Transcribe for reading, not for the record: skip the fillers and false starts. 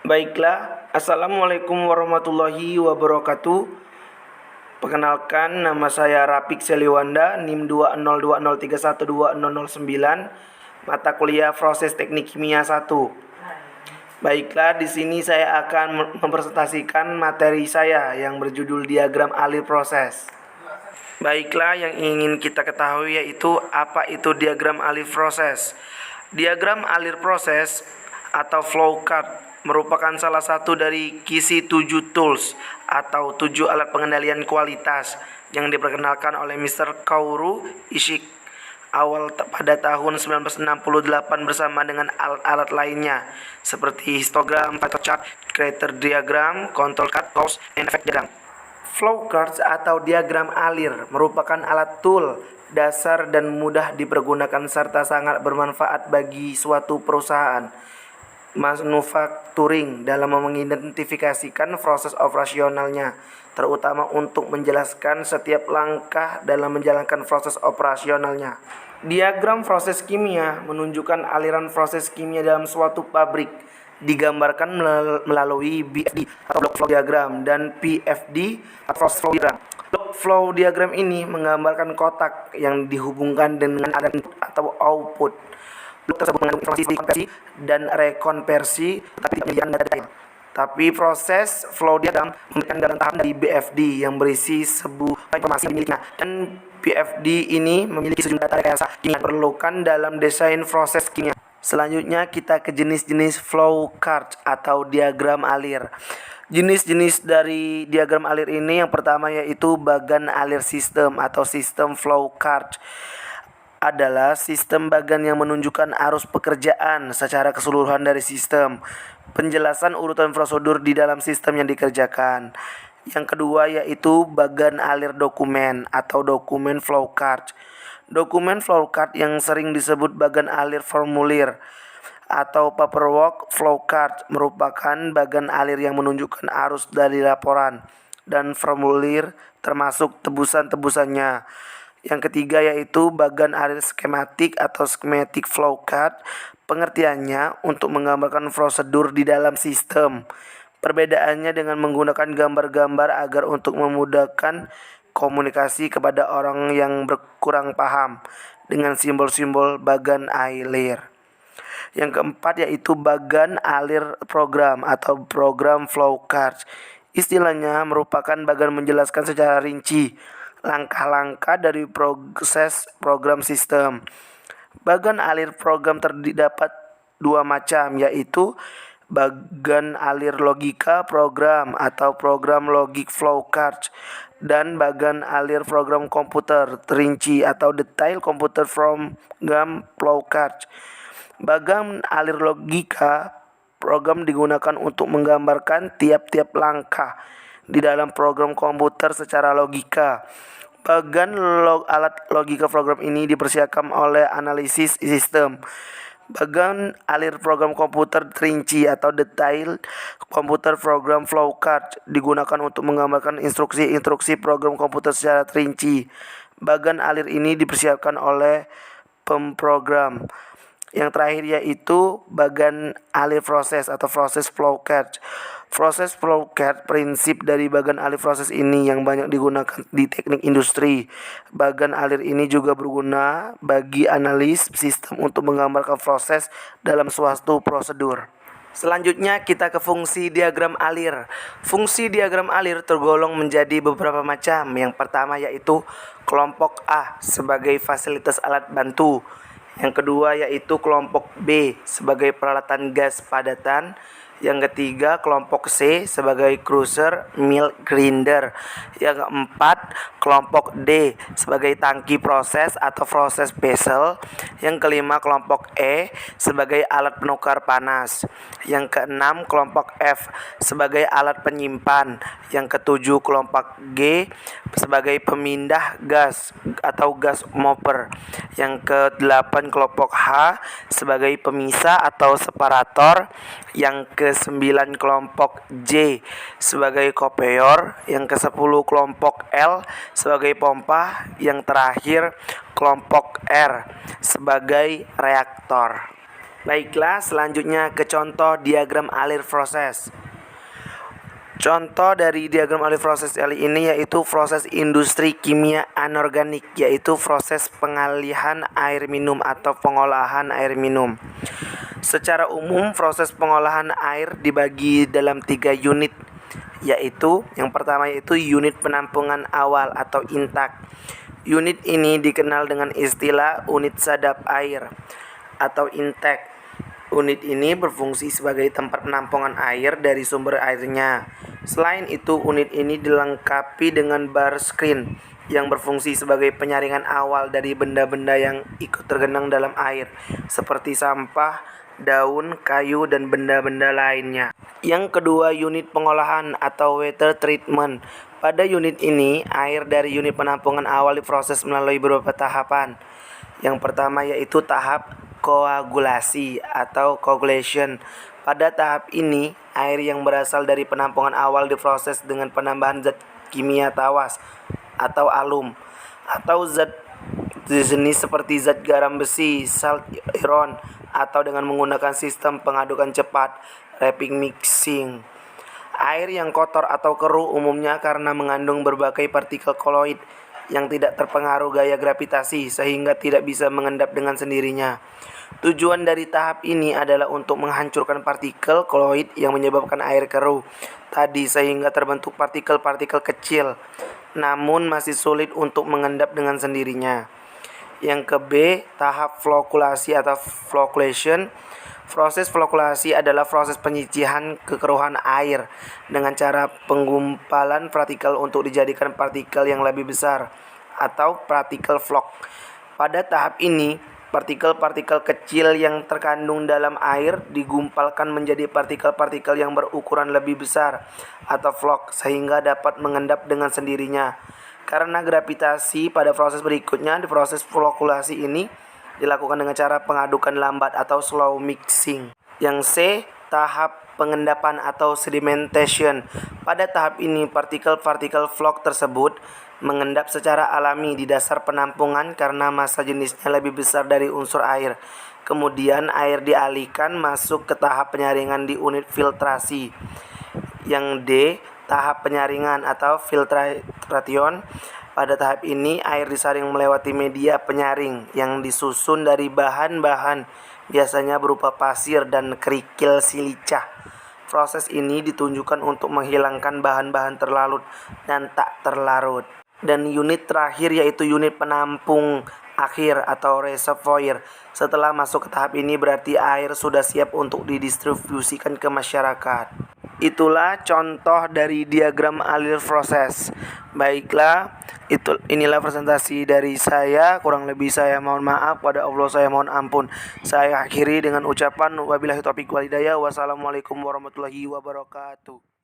Baiklah, Assalamualaikum warahmatullahi wabarakatuh. Perkenalkan, nama saya Rapik Seliwanda, NIM 20203120009, mata kuliah Proses Teknik Kimia 1. Baiklah, di sini saya akan mempresentasikan materi saya yang berjudul diagram alir proses. Baiklah, yang ingin kita ketahui yaitu apa itu diagram alir proses. Diagram alir proses atau flowchart merupakan salah satu dari KISI 7 tools atau 7 alat pengendalian kualitas yang diperkenalkan oleh Mr. Kaoru Ishii pada tahun 1968 bersama dengan alat-alat lainnya seperti histogram, pattern chart, crater diagram, control chart, cause and effect diagram. Flowchart atau diagram alir merupakan alat tool dasar dan mudah dipergunakan serta sangat bermanfaat bagi suatu perusahaan manufacturing dalam mengidentifikasikan proses operasionalnya, terutama untuk menjelaskan setiap langkah dalam menjalankan proses operasionalnya. Diagram proses kimia menunjukkan aliran proses kimia dalam suatu pabrik, digambarkan melalui BFD atau block flow diagram dan PFD atau process flow diagram. Block flow diagram ini menggambarkan kotak yang dihubungkan dengan ada input atau output. Blok tersebut mengandung informasi konversi dan rekonversi, tetapi tidak menyediakan data detail. Tapi proses flow diagram memberikan gambaran tahap dari BFD yang berisi sebuah informasi miliknya, dan BFD ini memiliki sejumlah data rekayasa yang diperlukan dalam desain proses kimia. Selanjutnya kita ke jenis-jenis flowchart atau diagram alir. Jenis-jenis dari diagram alir ini yang pertama yaitu bagan alir sistem atau sistem flowchart adalah sistem bagan yang menunjukkan arus pekerjaan secara keseluruhan dari sistem. Penjelasan urutan prosedur di dalam sistem yang dikerjakan. Yang kedua yaitu bagan alir dokumen atau dokumen flowchart. Dokumen flowchart yang sering disebut bagan alir formulir atau paperwork flowchart merupakan bagan alir yang menunjukkan arus dari laporan dan formulir termasuk tebusan-tebusannya. Yang ketiga yaitu bagan alir skematik atau schematic flowchart. Pengertiannya untuk menggambarkan prosedur di dalam sistem. Perbedaannya dengan menggunakan gambar-gambar agar untuk memudahkan komunikasi kepada orang yang kurang paham dengan simbol-simbol bagan alir. Yang keempat yaitu bagan alir program atau program flowchart. Istilahnya merupakan bagan menjelaskan secara rinci langkah-langkah dari proses program sistem. Bagan alir program terdapat dua macam, yaitu bagan alir logika program atau program logic flowchart dan bagan alir program komputer terinci atau detail computer program flowchart. Bagan alir logika program digunakan untuk menggambarkan tiap-tiap langkah di dalam program komputer secara logika. Bagan alat logika program ini dipersiapkan oleh analisis sistem. Bagan alir program komputer terinci atau detail komputer program flowchart digunakan untuk menggambarkan instruksi-instruksi program komputer secara terinci. Bagan alir ini dipersiapkan oleh pemrogram. Yang terakhir yaitu bagan alir proses atau proses flowchart. Proses flowchart prinsip dari bagan alir proses ini yang banyak digunakan di teknik industri. Bagan alir ini juga berguna bagi analis sistem untuk menggambarkan proses dalam suatu prosedur. Selanjutnya kita ke fungsi diagram alir. Fungsi diagram alir tergolong menjadi beberapa macam. Yang pertama yaitu kelompok A sebagai fasilitas alat bantu. Yang kedua yaitu kelompok B sebagai peralatan gas padatan. Yang ketiga kelompok C sebagai crusher mill grinder. Yang keempat kelompok D sebagai tangki proses atau proses vessel. Yang kelima kelompok E sebagai alat penukar panas. Yang keenam kelompok F sebagai alat penyimpan. Yang ketujuh kelompok G sebagai pemindah gas atau gas mover. Yang kedelapan kelompok H sebagai pemisah atau separator. Yang ke-9 kelompok J sebagai kopeor. Yang ke-10 kelompok L sebagai pompa. Yang terakhir kelompok R sebagai reaktor. Baiklah, selanjutnya ke contoh diagram alir proses. Contoh dari diagram alir proses kali ini yaitu proses industri kimia anorganik, yaitu proses pengalihan air minum atau pengolahan air minum. Secara umum, proses pengolahan air dibagi dalam 3 unit, yaitu yang pertama yaitu unit penampungan awal atau intak. Unit ini dikenal dengan istilah unit sadap air atau intake. Unit ini berfungsi sebagai tempat penampungan air dari sumber airnya. Selain itu, unit ini dilengkapi dengan bar screen yang berfungsi sebagai penyaringan awal dari benda-benda yang ikut tergenang dalam air, seperti sampah, daun, kayu, dan benda-benda lainnya. Yang kedua, unit pengolahan atau water treatment. Pada unit ini, air dari unit penampungan awal diproses melalui beberapa tahapan. Yang pertama yaitu tahap koagulasi atau coagulation. Pada tahap ini, air yang berasal dari penampungan awal diproses dengan penambahan zat kimia tawas atau alum atau zat jenis seperti zat garam besi, salt iron, atau dengan menggunakan sistem pengadukan cepat, rapid mixing. Air yang kotor atau keruh umumnya karena mengandung berbagai partikel koloid yang tidak terpengaruh gaya gravitasi sehingga tidak bisa mengendap dengan sendirinya. Tujuan dari tahap ini adalah untuk menghancurkan partikel koloid yang menyebabkan air keruh tadi sehingga terbentuk partikel-partikel kecil, namun masih sulit untuk mengendap dengan sendirinya. Yang ke B, tahap flokulasi atau floculation. Proses flokulasi adalah proses penyisihan kekeruhan air dengan cara penggumpalan partikel untuk dijadikan partikel yang lebih besar atau partikel floc. Pada tahap ini, partikel-partikel kecil yang terkandung dalam air digumpalkan menjadi partikel-partikel yang berukuran lebih besar atau floc sehingga dapat mengendap dengan sendirinya. Karena gravitasi, pada proses berikutnya di proses flokulasi ini dilakukan dengan cara pengadukan lambat atau slow mixing. Yang C, tahap pengendapan atau sedimentation. Pada tahap ini partikel-partikel floc tersebut mengendap secara alami di dasar penampungan karena massa jenisnya lebih besar dari unsur air. Kemudian air dialihkan masuk ke tahap penyaringan di unit filtrasi. Yang D, tahap penyaringan atau filtration. Pada tahap ini air disaring melewati media penyaring yang disusun dari bahan-bahan biasanya berupa pasir dan kerikil silica. Proses ini ditunjukkan untuk menghilangkan bahan-bahan terlarut dan tak terlarut. Dan unit terakhir yaitu unit penampung akhir atau reservoir. Setelah masuk ke tahap ini berarti air sudah siap untuk didistribusikan ke masyarakat. Itulah contoh dari diagram alir proses. Baiklah, inilah presentasi dari saya. Kurang lebih saya mohon maaf, pada Allah saya mohon ampun. Saya akhiri dengan ucapan wabillahi taufiq wal hidayah. Wassalamualaikum warahmatullahi wabarakatuh.